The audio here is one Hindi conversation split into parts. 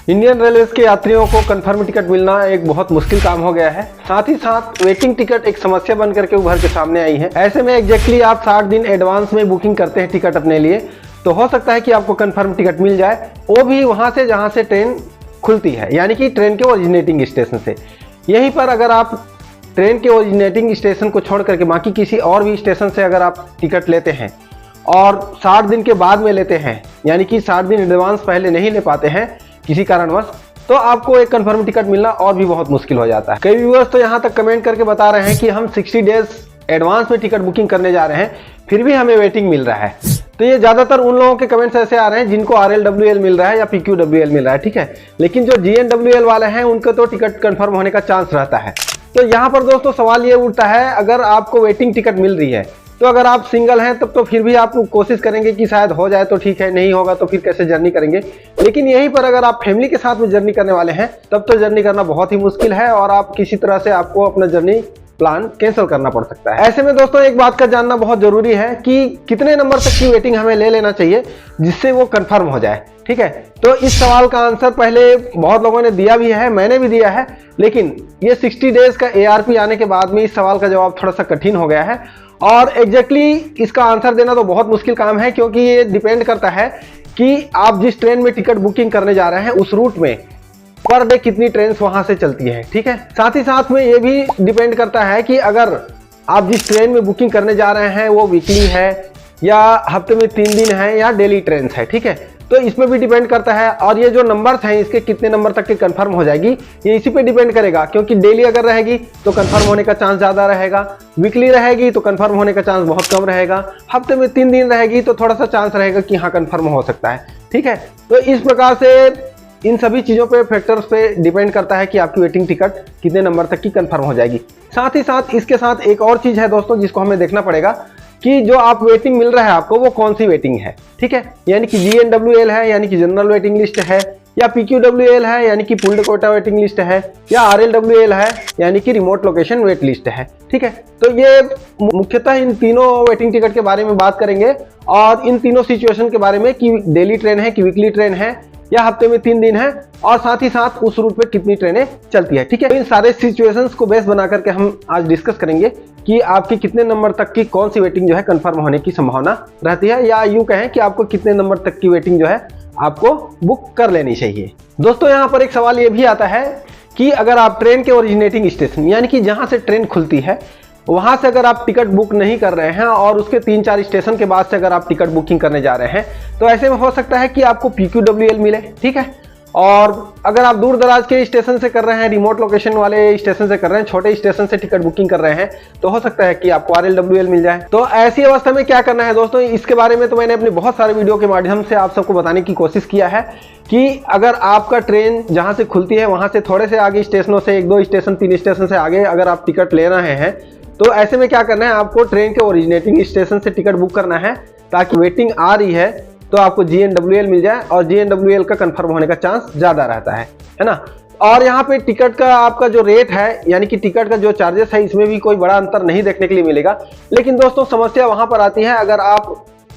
इंडियन रेलवे के यात्रियों को कंफर्म टिकट मिलना एक बहुत मुश्किल काम हो गया है। साथ ही साथ वेटिंग टिकट एक समस्या बन करके उभर के सामने आई है। ऐसे में एग्जैक्टली आप 60 दिन एडवांस में बुकिंग करते हैं टिकट अपने लिए, तो हो सकता है कि आपको कंफर्म टिकट मिल जाए, वो भी वहां से जहां से ट्रेन खुलती है, यानी कि ट्रेन के ओरिजिनेटिंग स्टेशन से। यहीं पर अगर आप ट्रेन के ओरिजिनेटिंग स्टेशन को छोड़ करके बाकी किसी और भी स्टेशन से अगर आप टिकट लेते हैं और 60 दिन के बाद में लेते हैं, यानी कि 60 दिन एडवांस पहले नहीं ले पाते हैं किसी कारणवश, तो आपको एक कंफर्म टिकट मिलना और भी बहुत मुश्किल हो जाता है। कई व्यूअर्स तो यहाँ तक कमेंट करके बता रहे हैं कि हम 60 डेज एडवांस में टिकट बुकिंग करने जा रहे हैं, फिर भी हमें वेटिंग मिल रहा है। तो ये ज़्यादातर उन लोगों के कमेंट्स ऐसे आ रहे हैं जिनको RLWL मिल रहा है या PQWL मिल रहा है, ठीक है। लेकिन जो GNWL वाले हैं उनको तो टिकट कंफर्म होने का चांस रहता है। तो यहाँ पर दोस्तों सवाल ये उठता है, अगर आपको वेटिंग टिकट मिल रही है तो अगर आप सिंगल हैं तब तो फिर भी आप कोशिश करेंगे कि शायद हो जाए तो ठीक है, नहीं होगा तो फिर कैसे जर्नी करेंगे। लेकिन यहीं पर अगर आप फैमिली के साथ में जर्नी करने वाले हैं तब तो जर्नी करना बहुत ही मुश्किल है और आप किसी तरह से आपको अपना जर्नी प्लान कैंसिल करना पड़ सकता है। ऐसे में दोस्तों एक बात का जानना बहुत जरूरी है कि कितने नंबर तक की वेटिंग हमें ले लेना चाहिए जिससे वो कंफर्म हो जाए, ठीक है। तो इस सवाल का आंसर पहले बहुत लोगों ने दिया भी है, मैंने भी दिया है, लेकिन ये 60 डेज का ARP आने के बाद में इस सवाल का जवाब थोड़ा सा कठिन हो गया है और एग्जैक्टली इसका आंसर देना तो बहुत मुश्किल काम है, क्योंकि ये डिपेंड करता है कि आप जिस ट्रेन में टिकट बुकिंग करने जा रहे हैं उस रूट में पर डे कितनी ट्रेन वहां से चलती है, ठीक है। साथ ही साथ में ये भी डिपेंड करता है कि अगर आप जिस ट्रेन में बुकिंग करने जा रहे हैं वो वीकली है या हफ्ते में 3 दिन है या डेली ट्रेन है, ठीक है। तो इसमें भी डिपेंड करता है और ये जो नंबर्स हैं इसके कितने नंबर तक के कंफर्म हो जाएगी ये इसी पे डिपेंड करेगा, क्योंकि डेली अगर रहेगी तो कंफर्म होने का चांस ज़्यादा रहेगा, वीकली रहेगी तो कंफर्म होने का चांस बहुत कम रहेगा, हफ्ते में 3 दिन रहेगी तो थोड़ा सा चांस रहेगा कि हाँ कंफर्म हो सकता है, ठीक है। तो इस प्रकार से इन सभी चीज़ों पे फैक्टर्स पे डिपेंड करता है कि आपकी वेटिंग टिकट कितने नंबर तक की कंफर्म हो जाएगी। साथ ही साथ इसके साथ एक और चीज़ है दोस्तों जिसको हमें देखना पड़ेगा कि जो आप वेटिंग मिल रहा है आपको वो कौन सी वेटिंग है, ठीक है। यानी कि GNWL है यानी कि जनरल वेटिंग लिस्ट है, या PQWL है यानी कि पूल्ड कोटा वेटिंग लिस्ट है, या RLWL है यानी कि रिमोट लोकेशन वेट लिस्ट है, ठीक है। तो ये मुख्यतः इन तीनों वेटिंग टिकट के बारे में बात करेंगे और इन तीनों सिचुएशन के बारे में कि डेली ट्रेन है कि वीकली ट्रेन है या हफ्ते में 3 दिन है और साथ ही साथ उस रूट पे कितनी ट्रेनें चलती है, ठीक है। तो इन सारे सिचुएशंस को बेस बना करके हम आज डिस्कस करेंगे कि आपकी कितने नंबर तक की कौन सी वेटिंग जो है कंफर्म होने की संभावना रहती है, या यूं कहें कि आपको कितने नंबर तक की वेटिंग जो है आपको बुक कर लेनी चाहिए। दोस्तों यहाँ पर एक सवाल ये भी आता है कि अगर आप ट्रेन के ओरिजिनेटिंग स्टेशन यानी कि जहाँ से ट्रेन खुलती है वहां से अगर आप टिकट बुक नहीं कर रहे हैं और उसके 3-4 स्टेशन के बाद से अगर आप टिकट बुकिंग करने जा रहे हैं तो ऐसे में हो सकता है कि आपको PQWL मिले, ठीक है। और अगर आप दूर दराज के स्टेशन से कर रहे हैं, रिमोट लोकेशन वाले स्टेशन से कर रहे हैं, छोटे स्टेशन से टिकट बुकिंग कर रहे हैं, तो हो सकता है कि आपको RLWL मिल जाए। तो ऐसी अवस्था में क्या करना है दोस्तों, इसके बारे में तो मैंने अपने बहुत सारे वीडियो के माध्यम से आप सबको बताने की कोशिश किया है कि अगर आपका ट्रेन जहां से खुलती है वहां से थोड़े से आगे स्टेशनों से 1-2 स्टेशन 3 स्टेशन से आगे अगर आप टिकट ले रहे हैं तो ऐसे में क्या करना है, आपको ट्रेन के ओरिजिनेटिंग स्टेशन से टिकट बुक करना है ताकि वेटिंग आ रही है तो आपको GNWL मिल जाए और GNWL का कंफर्म होने का चांस ज़्यादा रहता है ना। और यहाँ पे टिकट का आपका जो रेट है यानी कि टिकट का जो चार्जेस है इसमें भी कोई बड़ा अंतर नहीं देखने के लिए मिलेगा। लेकिन दोस्तों समस्या वहाँ पर आती है अगर आप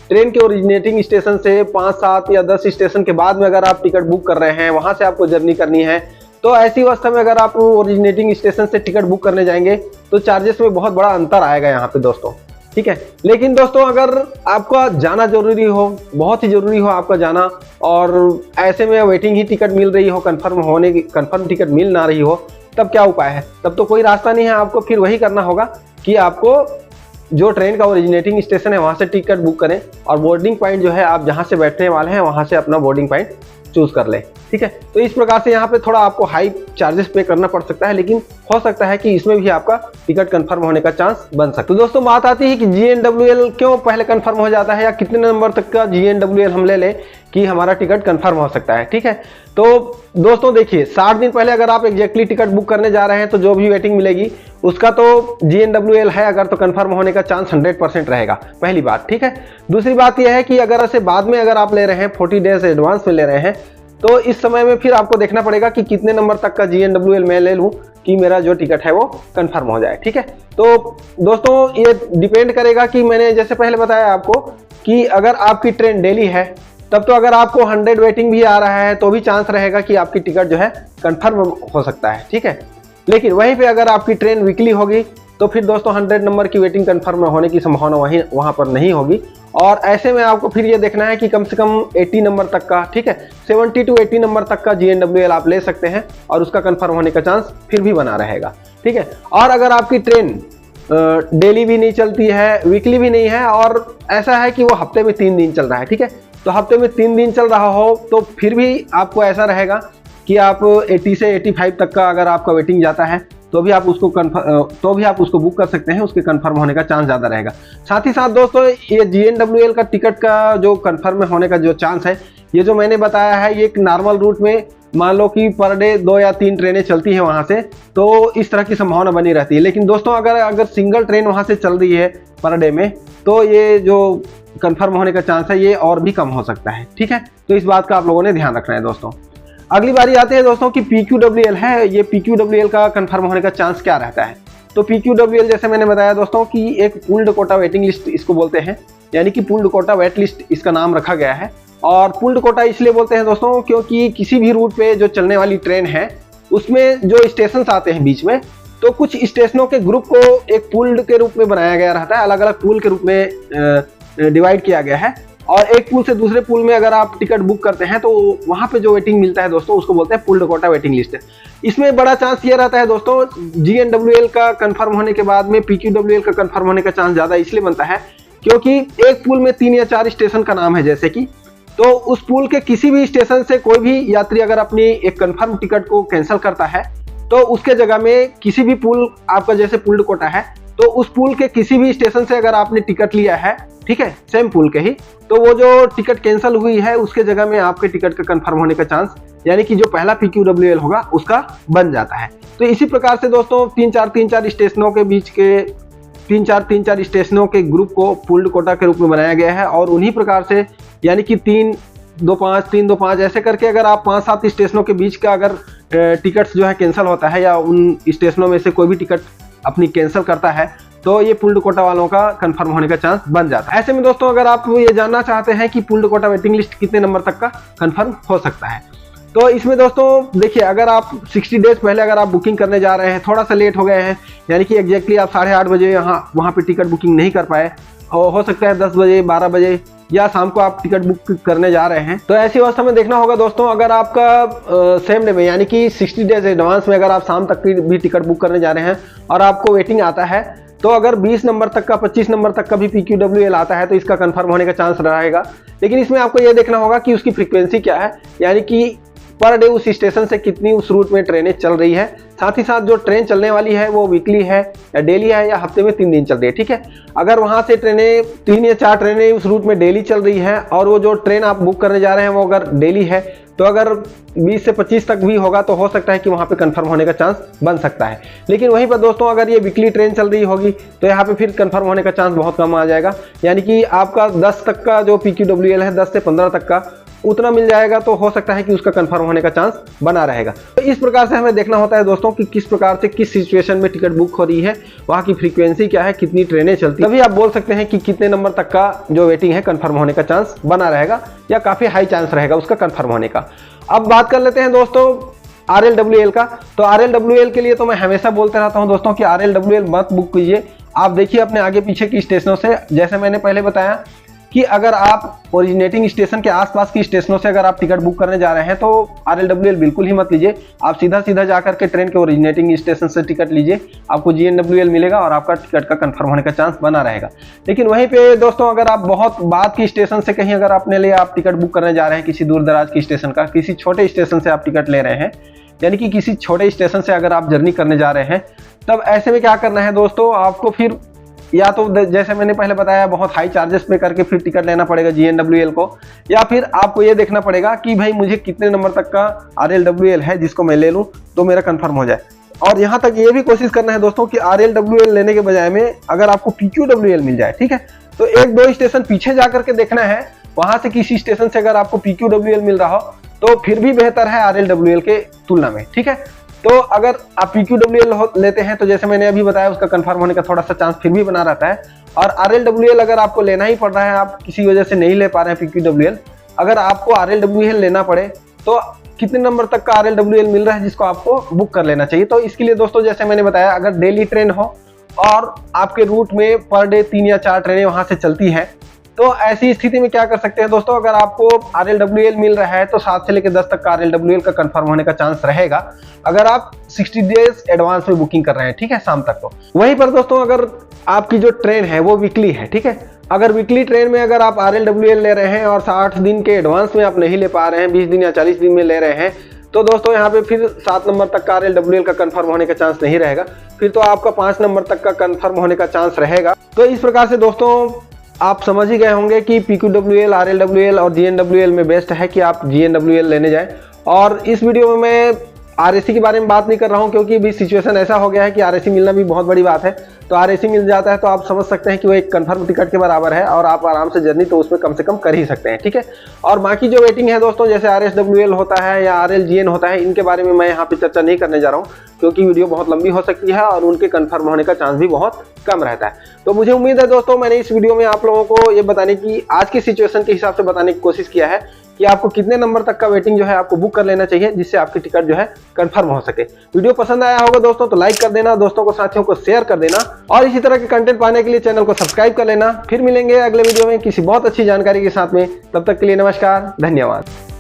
ट्रेन के ओरिजिनेटिंग स्टेशन से 5-7 या 10 स्टेशन के बाद में अगर आप टिकट बुक कर रहे हैं, वहाँ से आपको जर्नी करनी है, तो ऐसी अवस्था में अगर आप ओरिजिनेटिंग स्टेशन से टिकट बुक करने जाएंगे तो चार्जेस में बहुत बड़ा अंतर आएगा यहाँ पे दोस्तों, ठीक है। लेकिन दोस्तों अगर आपका जाना जरूरी हो, बहुत ही जरूरी हो आपका जाना, और ऐसे में वेटिंग ही टिकट मिल रही हो, कंफर्म टिकट मिल ना रही हो, तब क्या उपाय है? तब तो कोई रास्ता नहीं है, आपको फिर वही करना होगा कि आपको जो ट्रेन का ओरिजिनेटिंग स्टेशन है वहाँ से टिकट बुक करें और बोर्डिंग पॉइंट जो है आप जहाँ से बैठने वाले हैं वहाँ से अपना बोर्डिंग पॉइंट चूज कर लें, ठीक है। तो इस प्रकार से यहाँ पे थोड़ा आपको हाई चार्जेस पे करना पड़ सकता है, लेकिन हो सकता है कि इसमें भी आपका टिकट कंफर्म होने का चांस बन सकता है। तो दोस्तों बात आती है कि GNWL क्यों पहले कंफर्म हो जाता है या कितने नंबर तक का GNWL हम ले लें कि हमारा टिकट कंफर्म हो सकता है, ठीक है। तो दोस्तों देखिए 60 दिन पहले अगर आप एग्जैक्टली टिकट बुक करने जा रहे हैं तो जो भी वेटिंग मिलेगी उसका तो GNWL है अगर तो कंफर्म होने का चांस 100% रहेगा, पहली बात, ठीक है। दूसरी बात यह है कि अगर ऐसे बाद में अगर आप ले रहे हैं 40 डेज एडवांस में ले रहे हैं तो इस समय में फिर आपको देखना पड़ेगा कि कितने नंबर तक का GNWL मैं ले लूँ कि मेरा जो टिकट है वो कंफर्म हो जाए, ठीक है। तो दोस्तों ये डिपेंड करेगा कि मैंने जैसे पहले बताया आपको कि अगर आपकी ट्रेन डेली है तब तो अगर आपको 100 वेटिंग भी आ रहा है तो भी चांस रहेगा कि आपकी टिकट जो है कंफर्म हो सकता है, ठीक है। लेकिन वहीं पे अगर आपकी ट्रेन वीकली होगी तो फिर दोस्तों 100 नंबर की वेटिंग कंफर्म होने की संभावना वहाँ पर नहीं होगी। और ऐसे में आपको फिर ये देखना है कि कम से कम 80 नंबर तक का, ठीक है, 70 to 80 नंबर तक का GNWL आप ले सकते हैं और उसका कंफर्म होने का चांस फिर भी बना रहेगा, ठीक है। और अगर आपकी ट्रेन डेली भी नहीं चलती है, वीकली भी नहीं है, और ऐसा है कि वो हफ्ते में 3 दिन चल रहा है, ठीक है, तो हफ्ते में 3 दिन चल रहा हो तो फिर भी आपको ऐसा रहेगा कि आप 80 से 85 तक का अगर आपका वेटिंग जाता है तो भी आप उसको बुक कर सकते हैं, उसके कंफर्म होने का चांस ज़्यादा रहेगा। साथ ही साथ दोस्तों ये GNWL का टिकट का जो कंफर्म होने का जो चांस है, ये जो मैंने बताया है, ये एक नॉर्मल रूट में मान लो कि पर डे 2 या 3 ट्रेनें चलती हैं वहाँ से, तो इस तरह की संभावना बनी रहती है। लेकिन दोस्तों अगर सिंगल ट्रेन वहाँ से चल रही है पर डे में, तो ये जो कंफर्म होने का चांस है ये और भी कम हो सकता है, ठीक है। तो इस बात का आप लोगों ने ध्यान रखना है दोस्तों। अगली बारी आते हैं दोस्तों कि PQWL है, ये PQWL का कंफर्म होने का चांस क्या रहता है। तो PQWL जैसे मैंने बताया दोस्तों कि एक पूल्ड कोटा वेटिंग लिस्ट इसको बोलते हैं, यानी कि पूल्ड कोटा वेट लिस्ट इसका नाम रखा गया है। और पूल्ड कोटा इसलिए बोलते हैं दोस्तों क्योंकि किसी भी रूट पे जो चलने वाली ट्रेन है उसमें जो स्टेशन आते हैं बीच में, तो कुछ स्टेशनों के ग्रुप को एक पूल्ड के रूप में बनाया गया रहता है, अलग अलग पूल के रूप में डिवाइड किया गया है। और एक पूल से दूसरे पूल में अगर आप टिकट बुक करते हैं तो वहाँ पे जो वेटिंग मिलता है दोस्तों उसको बोलते हैं पूल्ड कोटा वेटिंग लिस्ट। इसमें बड़ा चांस ये रहता है दोस्तों GNWL का कंफर्म होने के बाद में PQWL का कंफर्म होने का चांस ज़्यादा इसलिए बनता है क्योंकि एक पूल में 3 या 4 स्टेशन का नाम है जैसे कि, तो उस पूल के किसी भी स्टेशन से कोई भी यात्री अगर अपनी एक कंफर्म टिकट को कैंसिल करता है तो उसके जगह में किसी भी पूल आपका जैसे पूल्ड कोटा है तो उस पूल के किसी भी स्टेशन से अगर आपने टिकट लिया है, ठीक है, सेम पूल के ही, तो वो जो टिकट कैंसिल हुई है उसके जगह में आपके टिकट का कंफर्म होने का चांस, यानी कि जो पहला PQWL होगा उसका बन जाता है। तो इसी प्रकार से दोस्तों 3-4 स्टेशनों के बीच के 3-4 स्टेशनों के ग्रुप को पूल्ड कोटा के रूप में बनाया गया है। और उन्हीं प्रकार से यानी कि 3-2-5 ऐसे करके अगर आप 5-7 स्टेशनों के बीच का अगर टिकट्स जो है कैंसिल होता है या उन स्टेशनों में से कोई भी टिकट अपनी कैंसिल करता है तो ये पूल्ड कोटा वालों का कंफर्म होने का चांस बन जाता है। ऐसे में दोस्तों अगर आप ये जानना चाहते हैं कि पूल्ड कोटा वेटिंग लिस्ट कितने नंबर तक का कंफर्म हो सकता है, तो इसमें दोस्तों देखिए, अगर आप 60 डेज पहले अगर आप बुकिंग करने जा रहे हैं, थोड़ा सा लेट हो गए हैं, यानी कि एग्जैक्टली आप 8:30 बजे वहाँ पे टिकट बुकिंग नहीं कर पाए, और हो सकता है 10 बजे 12 बजे या शाम को आप टिकट बुक करने जा रहे हैं, तो ऐसी अवस्था में देखना होगा दोस्तों, अगर आपका सेम डे में यानी कि 60 डेज एडवांस में अगर आप शाम तक की भी टिकट बुक करने जा रहे हैं और आपको वेटिंग आता है, तो अगर 20 नंबर तक का 25 नंबर तक का भी PQWL आता है तो इसका कंफर्म होने का चांस रहेगा। लेकिन इसमें आपको यह देखना होगा कि उसकी फ्रीक्वेंसी क्या है, यानी कि पर डे उस स्टेशन से कितनी उस रूट में ट्रेनें चल रही है, साथ ही साथ जो ट्रेन चलने वाली है वो वीकली है या डेली है या हफ्ते में 3 दिन चल रही है, ठीक है। अगर वहाँ से ट्रेनें 3 या 4 ट्रेनें उस रूट में डेली चल रही है और वो जो ट्रेन आप बुक करने जा रहे हैं वो अगर डेली है, तो अगर 20 से 25 तक भी होगा तो हो सकता है कि वहाँ पे कंफर्म होने का चांस बन सकता है। लेकिन वहीं पर दोस्तों अगर ये वीकली ट्रेन चल रही होगी तो यहाँ पे फिर कंफर्म होने का चांस बहुत कम आ जाएगा, यानी कि आपका 10 तक का जो PQWL है 10 से 15 तक का उतना मिल जाएगा, तो हो सकता है कि उसका कंफर्म होने का चांस बना रहेगा। तो इस प्रकार से हमें देखना होता है दोस्तों कि किस प्रकार से किस सिचुएशन में टिकट बुक हो रही है, वहाँ की फ्रीक्वेंसी क्या है, कितनी ट्रेनें चलती है, तभी आप बोल सकते हैं कि कितने नंबर तक का जो वेटिंग है कंफर्म होने का चांस बना रहेगा या काफ़ी हाई चांस रहेगा उसका कंफर्म होने का। अब बात कर लेते हैं दोस्तों RLWL का। तो RLWL के लिए तो मैं हमेशा बोलते रहता हूं दोस्तों कि RLWL मत बुक कीजिए। आप देखिए अपने आगे पीछे की स्टेशनों से, जैसे मैंने पहले बताया कि अगर आप ओरिजिनेटिंग स्टेशन के आसपास की स्टेशनों से अगर आप टिकट बुक करने जा रहे हैं तो RLWL बिल्कुल ही मत लीजिए। आप सीधा जाकर के ट्रेन के ओरिजिनेटिंग स्टेशन से टिकट लीजिए, आपको GNWL मिलेगा और आपका टिकट का कंफर्म होने का चांस बना रहेगा। लेकिन वहीं पे दोस्तों अगर आप बहुत बाद की स्टेशन से कहीं अगर अपने लिए आप टिकट बुक करने जा रहे हैं, किसी दूर दराज की स्टेशन का, किसी छोटे स्टेशन से आप टिकट ले रहे हैं, यानी कि किसी छोटे स्टेशन से अगर आप जर्नी करने जा रहे हैं, तब ऐसे में क्या करना है दोस्तों, आपको फिर या तो जैसे मैंने पहले बताया बहुत हाई चार्जेस पे करके फिर टिकट लेना पड़ेगा GNWL को, या फिर आपको ये देखना पड़ेगा कि भाई मुझे कितने नंबर तक का RLWL है जिसको मैं ले लूँ तो मेरा कंफर्म हो जाए। और यहाँ तक ये भी कोशिश करना है दोस्तों कि RLWL लेने के बजाय में अगर आपको PQWL मिल जाए, ठीक है, तो 1-2 स्टेशन पीछे जा करके देखना है, वहाँ से किसी स्टेशन से अगर आपको PQWL मिल रहा हो तो फिर भी बेहतर है RLWL के तुलना में, ठीक है। तो अगर आप PQWL लेते हैं तो जैसे मैंने अभी बताया उसका कंफर्म होने का थोड़ा सा चांस फिर भी बना रहता है। और RLWL अगर आपको लेना ही पड़ रहा है, आप किसी वजह से नहीं ले पा रहे हैं PQWL, अगर आपको RLWL लेना पड़े तो कितने नंबर तक का RLWL मिल रहा है जिसको आपको बुक कर लेना चाहिए। तो इसके लिए दोस्तों जैसे मैंने बताया, अगर डेली ट्रेन हो और आपके रूट में पर डे 3 या 4 ट्रेनें वहां से चलती हैं, तो ऐसी स्थिति में क्या कर सकते हैं दोस्तों, अगर आपको RLWL मिल रहा है तो 7 से लेकर 10 तक का RLWL का कंफर्म होने का चांस रहेगा, अगर आप 60 डेज एडवांस में बुकिंग कर रहे हैं, ठीक है, शाम तक। तो वहीं पर दोस्तों अगर आपकी जो ट्रेन है वो वीकली है, ठीक है, अगर वीकली ट्रेन में अगर आप RLWL ले रहे हैं और 60 दिन के एडवांस में आप नहीं ले पा रहे हैं, 20 दिन या 40 दिन में ले रहे हैं, तो दोस्तों यहाँ पे फिर 7 नंबर तक का RLWL का कंफर्म होने का चांस नहीं रहेगा, फिर तो आपका 5 नंबर तक का कंफर्म होने का चांस रहेगा। तो इस प्रकार से दोस्तों आप समझ ही गए होंगे कि PQWL, RLWL और GNWL में बेस्ट है कि आप GNWL लेने जाएं। और इस वीडियो में मैं RAC के बारे में बात नहीं कर रहा हूं, क्योंकि अभी सिचुएशन ऐसा हो गया है कि RAC मिलना भी बहुत बड़ी बात है। तो RAC मिल जाता है तो आप समझ सकते हैं कि वो एक कंफर्म टिकट के बराबर है और आप आराम से जर्नी तो उसमें कम से कम कर ही सकते हैं, ठीक है। और बाकी जो वेटिंग है दोस्तों, जैसे RSWL होता है या RLGN होता है, इनके बारे में मैं यहाँ पे चर्चा नहीं करने जा रहा हूँ, क्योंकि वीडियो बहुत लंबी हो सकती है और उनके कंफर्म होने का चांस भी बहुत कम रहता है। तो मुझे उम्मीद है दोस्तों मैंने इस वीडियो में आप लोगों को ये बताने की, आज की सिचुएशन के हिसाब से बताने की कोशिश किया है कि आपको कितने नंबर तक का वेटिंग जो है आपको बुक कर लेना चाहिए, जिससे आपकी टिकट जो है कंफर्म हो सके। वीडियो पसंद आया होगा दोस्तों तो लाइक कर देना, दोस्तों को, साथियों को शेयर कर देना और इसी तरह के कंटेंट पाने के लिए चैनल को सब्सक्राइब कर लेना। फिर मिलेंगे अगले वीडियो में किसी बहुत अच्छी जानकारी के साथ में, तब तक के लिए नमस्कार, धन्यवाद।